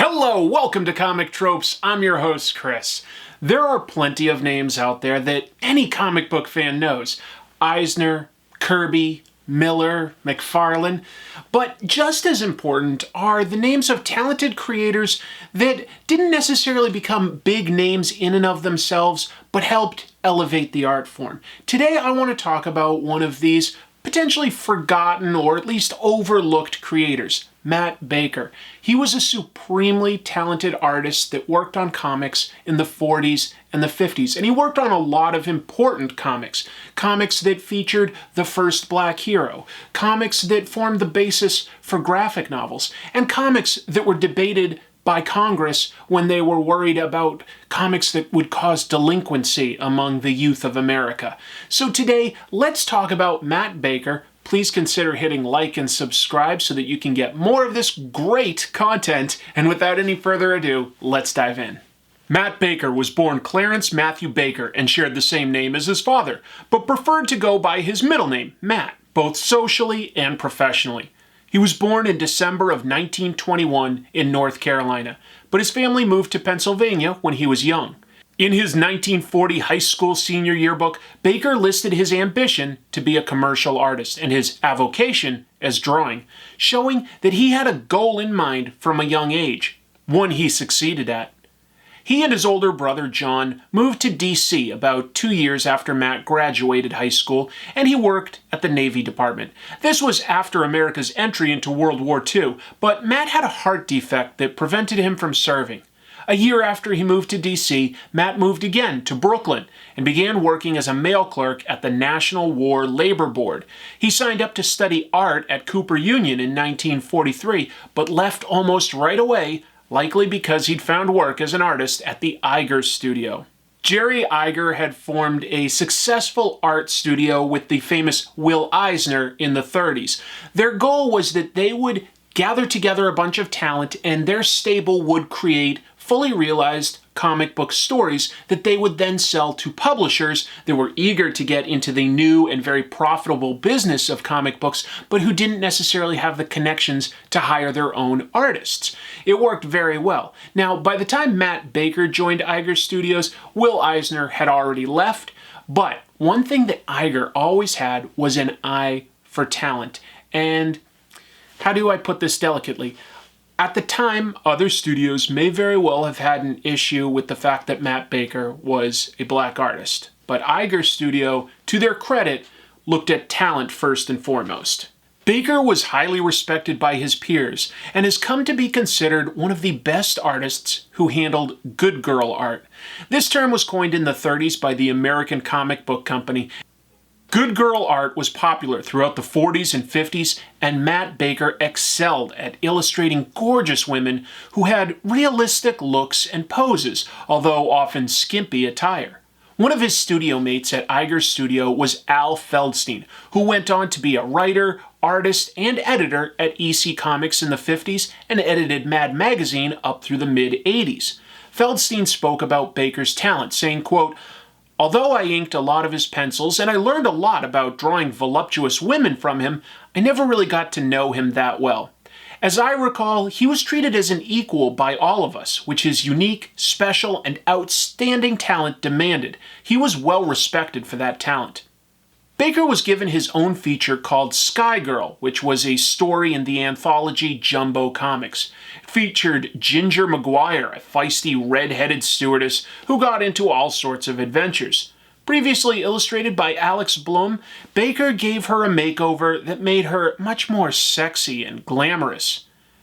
Hello, welcome to Comic Tropes. I'm your host, Chris. There are plenty of names out there that any comic book fan knows. Eisner, Kirby, Miller, McFarlane. But just as important are the names of talented creators that didn't necessarily become big names in and of themselves, but helped elevate the art form. Today I want to talk about one of these potentially forgotten or at least overlooked creators, Matt Baker. He was a supremely talented artist that worked on comics in the 40s and the 50s, and he worked on a lot of important comics. Comics that featured the first black hero, comics that formed the basis for graphic novels, and comics that were debated by Congress when they were worried about comics that would cause delinquency among the youth of America. So today, let's talk about Matt Baker. Please consider hitting like and subscribe so that you can get more of this great content. And without any further ado, let's dive in. Matt Baker was born Clarence Matthew Baker and shared the same name as his father, but preferred to go by his middle name, Matt, both socially and professionally. He was born in December of 1921 in North Carolina, but his family moved to Pennsylvania when he was young. In his 1940 high school senior yearbook, Baker listed his ambition to be a commercial artist and his avocation as drawing, showing that he had a goal in mind from a young age, one he succeeded at. He and his older brother John moved to D.C. about 2 years after Matt graduated high school, and he worked at the Navy Department. This was after America's entry into World War II, but Matt had a heart defect that prevented him from serving. A year after he moved to D.C., Matt moved again to Brooklyn and began working as a mail clerk at the National War Labor Board. He signed up to study art at Cooper Union in 1943, but left almost right away, likely because he'd found work as an artist at the Iger studio. Jerry Iger had formed a successful art studio with the famous Will Eisner in the 30s. Their goal was that they would gather together a bunch of talent and their stable would create fully realized comic book stories that they would then sell to publishers that were eager to get into the new and very profitable business of comic books, but who didn't necessarily have the connections to hire their own artists. It worked very well. Now, by the time Matt Baker joined Iger Studios, Will Eisner had already left, but one thing that Iger always had was an eye for talent. And how do I put this delicately? At the time, other studios may very well have had an issue with the fact that Matt Baker was a black artist. But Iger Studio, to their credit, looked at talent first and foremost. Baker was highly respected by his peers and has come to be considered one of the best artists who handled good girl art. This term was coined in the 30s by the American Comic Book Company. Good girl art was popular throughout the 40s and 50s, and Matt Baker excelled at illustrating gorgeous women who had realistic looks and poses, although often skimpy attire. One of his studio mates at Iger's studio was Al Feldstein, who went on to be a writer, artist, and editor at EC Comics in the 50s and edited Mad Magazine up through the mid-80s. Feldstein spoke about Baker's talent, saying, quote, "Although I inked a lot of his pencils and I learned a lot about drawing voluptuous women from him, I never really got to know him that well. As I recall, he was treated as an equal by all of us, which his unique, special, and outstanding talent demanded. He was well respected for that talent." Baker was given his own feature called Sky Girl, which was a story in the anthology Jumbo Comics. It featured Ginger McGuire, a feisty red-headed stewardess who got into all sorts of adventures. Previously illustrated by Alex Blum, Baker gave her a makeover that made her much more sexy and glamorous.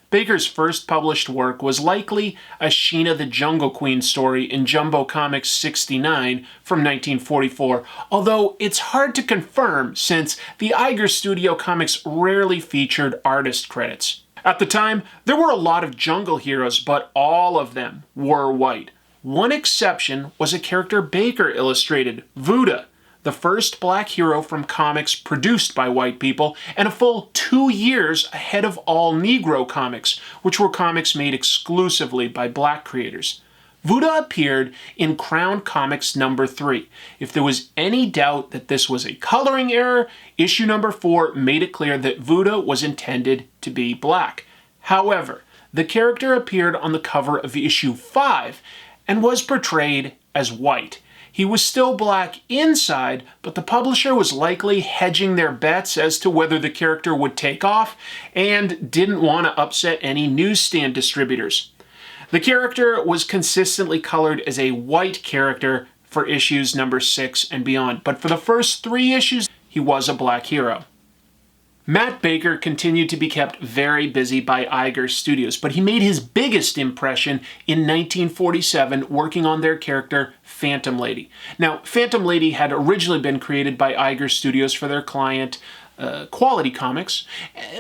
Baker's first published work was likely a Sheena the Jungle Queen story in Jumbo Comics 69 from 1944, although it's hard to confirm since the Iger Studio comics rarely featured artist credits. At the time, there were a lot of jungle heroes, but all of them were white. One exception was a character Baker illustrated, Vuda, the first black hero from comics produced by white people, and a full 2 years ahead of all Negro comics, which were comics made exclusively by black creators. Vuda appeared in Crown Comics number 3. If there was any doubt that this was a coloring error, issue number 4 made it clear that Vuda was intended to be black. However, the character appeared on the cover of issue 5 and was portrayed as white. He was still black inside, but the publisher was likely hedging their bets as to whether the character would take off and didn't want to upset any newsstand distributors. The character was consistently colored as a white character for issues number 6 and beyond, but for the first 3 issues, he was a black hero. Matt Baker continued to be kept very busy by Iger Studios, but he made his biggest impression in 1947 working on their character Phantom Lady. Now, Phantom Lady had originally been created by Iger Studios for their client Quality Comics,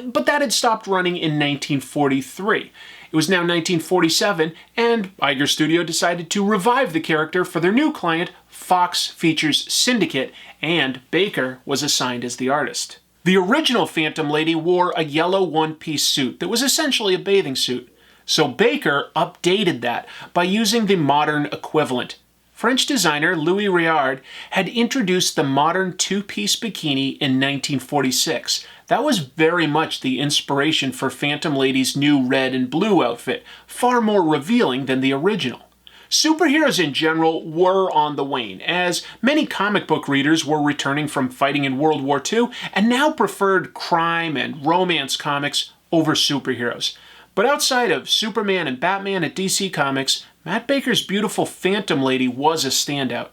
but that had stopped running in 1943. It was now 1947, and Iger Studio decided to revive the character for their new client, Fox Features Syndicate, and Baker was assigned as the artist. The original Phantom Lady wore a yellow one-piece suit that was essentially a bathing suit. So Baker updated that by using the modern equivalent. French designer Louis Réard had introduced the modern two-piece bikini in 1946. That was very much the inspiration for Phantom Lady's new red and blue outfit, far more revealing than the original. Superheroes in general were on the wane, as many comic book readers were returning from fighting in World War II and now preferred crime and romance comics over superheroes. But outside of Superman and Batman at DC Comics, Matt Baker's beautiful Phantom Lady was a standout.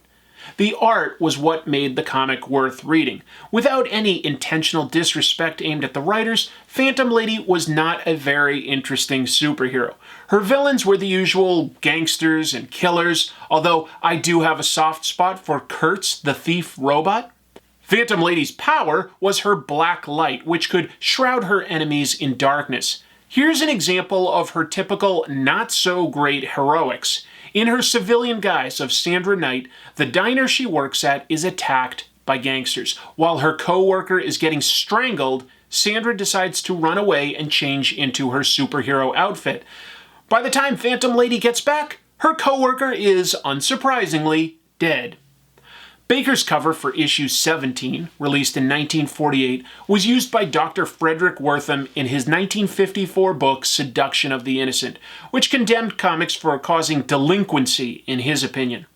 The art was what made the comic worth reading. Without any intentional disrespect aimed at the writers, Phantom Lady was not a very interesting superhero. Her villains were the usual gangsters and killers, although I do have a soft spot for Kurtz, the thief robot. Phantom Lady's power was her black light, which could shroud her enemies in darkness. Here's an example of her typical not-so-great heroics. In her civilian guise of Sandra Knight, the diner she works at is attacked by gangsters. While her co-worker is getting strangled, Sandra decides to run away and change into her superhero outfit. By the time Phantom Lady gets back, her co-worker is, unsurprisingly, dead. Baker's cover for issue 17, released in 1948, was used by Dr. Frederick Wortham in his 1954 book Seduction of the Innocent, which condemned comics for causing delinquency, in his opinion.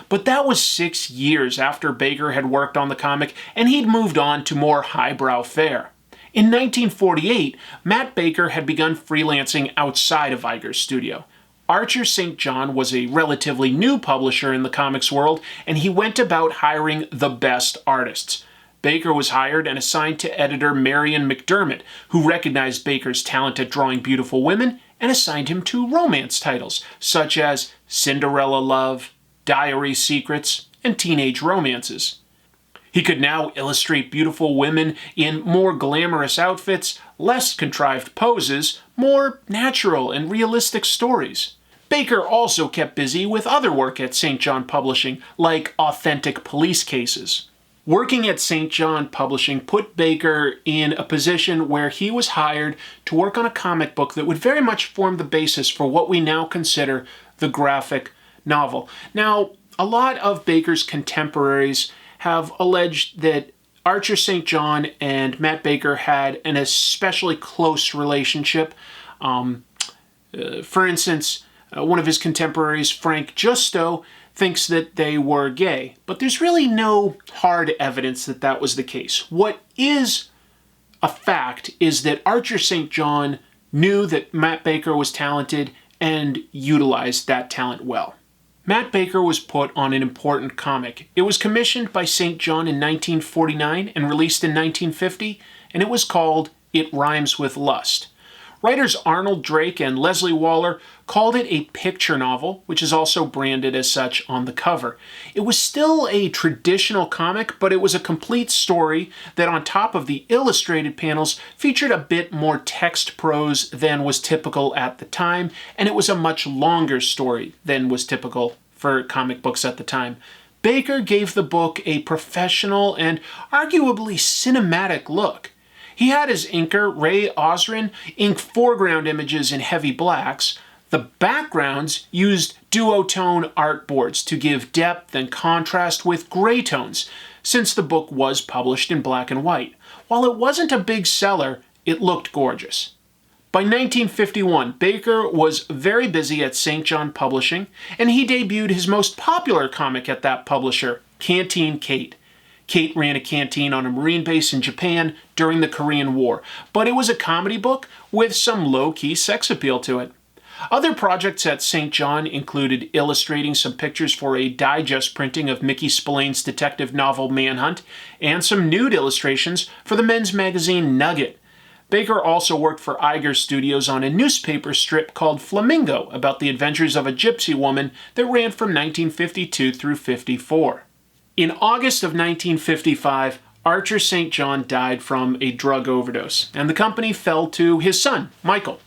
But that was 6 years after Baker had worked on the comic, and he'd moved on to more highbrow fare. In 1948, Matt Baker had begun freelancing outside of Iger's studio. Archer St. John was a relatively new publisher in the comics world, and he went about hiring the best artists. Baker was hired and assigned to editor Marion McDermott, who recognized Baker's talent at drawing beautiful women and assigned him to romance titles, such as Cinderella Love, Diary Secrets, and teenage romances. He could now illustrate beautiful women in more glamorous outfits, less contrived poses, more natural and realistic stories. Baker also kept busy with other work at St. John Publishing, like authentic police cases. Working at St. John Publishing put Baker in a position where he was hired to work on a comic book that would very much form the basis for what we now consider the graphic novel. Now, a lot of Baker's contemporaries have alleged that Archer St. John and Matt Baker had an especially close relationship. For instance, one of his contemporaries, Frank Justo, thinks that they were gay, but there's really no hard evidence that that was the case. What is a fact is that Archer St. John knew that Matt Baker was talented and utilized that talent well. Matt Baker was put on an important comic. It was commissioned by St. John in 1949 and released in 1950, and it was called It Rhymes with Lust. Writers Arnold Drake and Leslie Waller called it a picture novel, which is also branded as such on the cover. It was still a traditional comic, but it was a complete story that, on top of the illustrated panels, featured a bit more text prose than was typical at the time, and it was a much longer story than was typical for comic books at the time. Baker gave the book a professional and arguably cinematic look. He had his inker, Ray Osrin, ink foreground images in heavy blacks. The backgrounds used duotone artboards to give depth and contrast with gray tones, since the book was published in black and white. While it wasn't a big seller, it looked gorgeous. By 1951, Baker was very busy at St. John Publishing, and he debuted his most popular comic at that publisher, Canteen Kate. Kate ran a canteen on a Marine base in Japan during the Korean War, but it was a comedy book with some low-key sex appeal to it. Other projects at St. John included illustrating some pictures for a digest printing of Mickey Spillane's detective novel Manhunt, and some nude illustrations for the men's magazine Nugget. Baker also worked for Iger Studios on a newspaper strip called Flamingo about the adventures of a gypsy woman that ran from 1952 through 54. In August of 1955, Archer St. John died from a drug overdose, and the company fell to his son, Michael.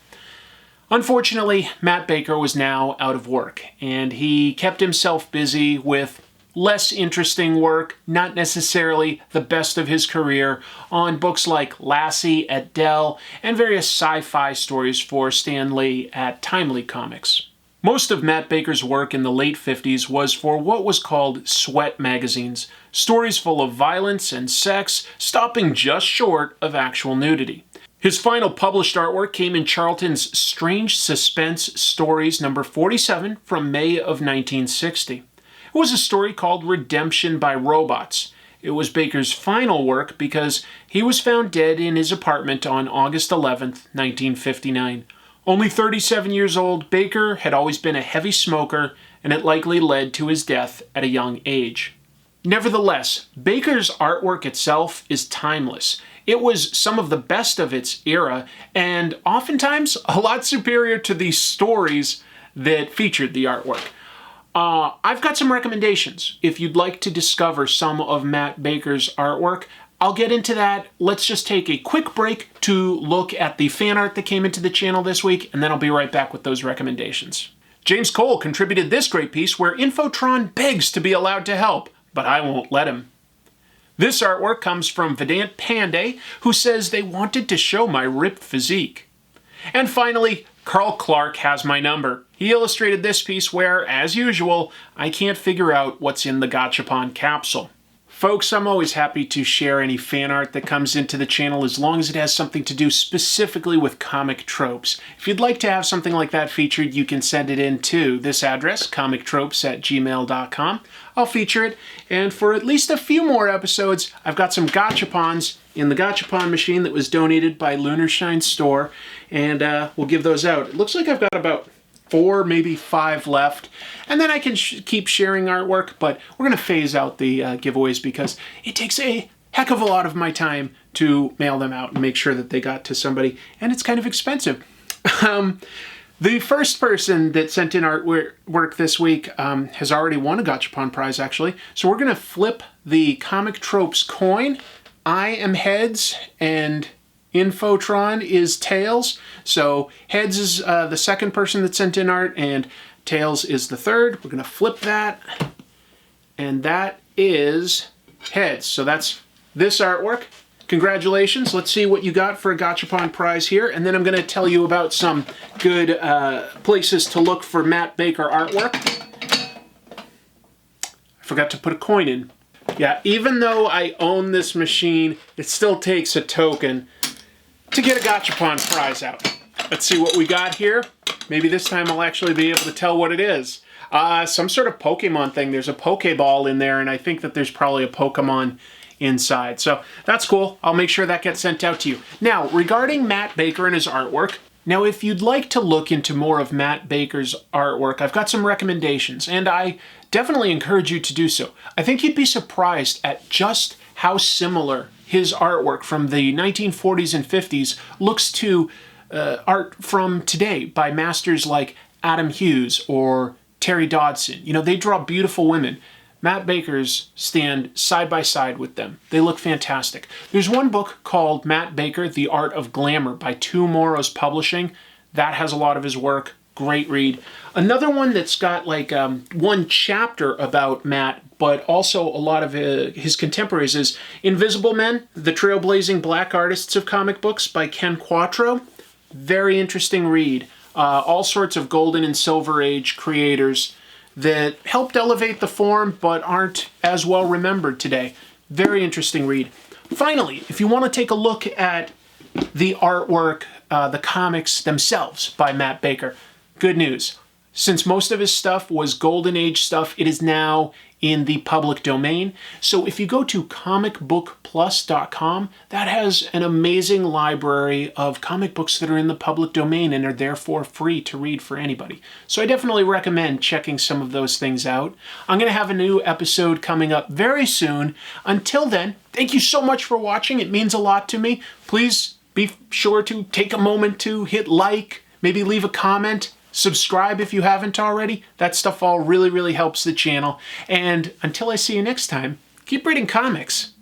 Unfortunately, Matt Baker was now out of work, and he kept himself busy with less interesting work, not necessarily the best of his career, on books like Lassie at Dell and various sci-fi stories for Stan Lee at Timely Comics. Most of Matt Baker's work in the late 50s was for what was called sweat magazines, stories full of violence and sex, stopping just short of actual nudity. His final published artwork came in Charlton's Strange Suspense Stories number 47 from May of 1960. It was a story called Redemption by Robots. It was Baker's final work because he was found dead in his apartment on August 11th, 1959. Only 37 years old, Baker had always been a heavy smoker, and it likely led to his death at a young age. Nevertheless, Baker's artwork itself is timeless. It was some of the best of its era, and oftentimes a lot superior to the stories that featured the artwork. I've got some recommendations. If you'd like to discover some of Matt Baker's artwork, I'll get into that. Let's just take a quick break to look at the fan art that came into the channel this week, and then I'll be right back with those recommendations. James Cole contributed this great piece where Infotron begs to be allowed to help, but I won't let him. This artwork comes from Vedant Pandey, who says they wanted to show my ripped physique. And finally, Carl Clark has my number. He illustrated this piece where, as usual, I can't figure out what's in the Gachapon capsule. Folks, I'm always happy to share any fan art that comes into the channel as long as it has something to do specifically with comic tropes. If you'd like to have something like that featured, you can send it in to this address, comictropes@gmail.com. I'll feature it, and for at least a few more episodes, I've got some Gachapons in the Gachapon machine that was donated by Lunarshine Store, and we'll give those out. It looks like I've got about 4, maybe 5 left, and then I can keep sharing artwork, but we're going to phase out the giveaways because it takes a heck of a lot of my time to mail them out and make sure that they got to somebody, and it's kind of expensive. The first person that sent in artwork this week has already won a Gachapon prize, actually, so we're going to flip the Comic Tropes coin. I am heads, and Infotron is tails. So heads is the second person that sent in art, and tails is the third. We're going to flip that, and that is heads. So that's this artwork. Congratulations. Let's see what you got for a Gachapon prize here, and then I'm going to tell you about some good places to look for Matt Baker artwork. I forgot to put a coin in. Yeah, even though I own this machine, it still takes a token to get a Gachapon prize out. Let's see what we got here. Maybe this time I'll actually be able to tell what it is. Some sort of Pokemon thing. There's a Pokeball in there, and I think that there's probably a Pokemon inside. So that's cool. I'll make sure that gets sent out to you. Now, regarding Matt Baker and his artwork, now if you'd like to look into more of Matt Baker's artwork, I've got some recommendations, and I definitely encourage you to do so. I think you'd be surprised at just how similar his artwork from the 1940s and 50s looks to art from today by masters like Adam Hughes or Terry Dodson. You know, they draw beautiful women. Matt Baker's stand side by side with them. They look fantastic. There's one book called Matt Baker, The Art of Glamour by Two Moros Publishing. That has a lot of his work. Great read. Another one that's got like one chapter about Matt, but also a lot of his contemporaries is Invisible Men, The Trailblazing Black Artists of Comic Books by Ken Quattro. Very interesting read. All sorts of golden and silver age creators that helped elevate the form but aren't as well remembered today. Very interesting read. Finally, if you want to take a look at the artwork the comics themselves by Matt Baker. Good news. Since most of his stuff was Golden Age stuff, it is now in the public domain. So if you go to comicbookplus.com, that has an amazing library of comic books that are in the public domain and are therefore free to read for anybody. So I definitely recommend checking some of those things out. I'm going to have a new episode coming up very soon. Until then, thank you so much for watching. It means a lot to me. Please be sure to take a moment to hit like, maybe leave a comment. Subscribe if you haven't already. That stuff all really, really helps the channel. And until I see you next time, keep reading comics.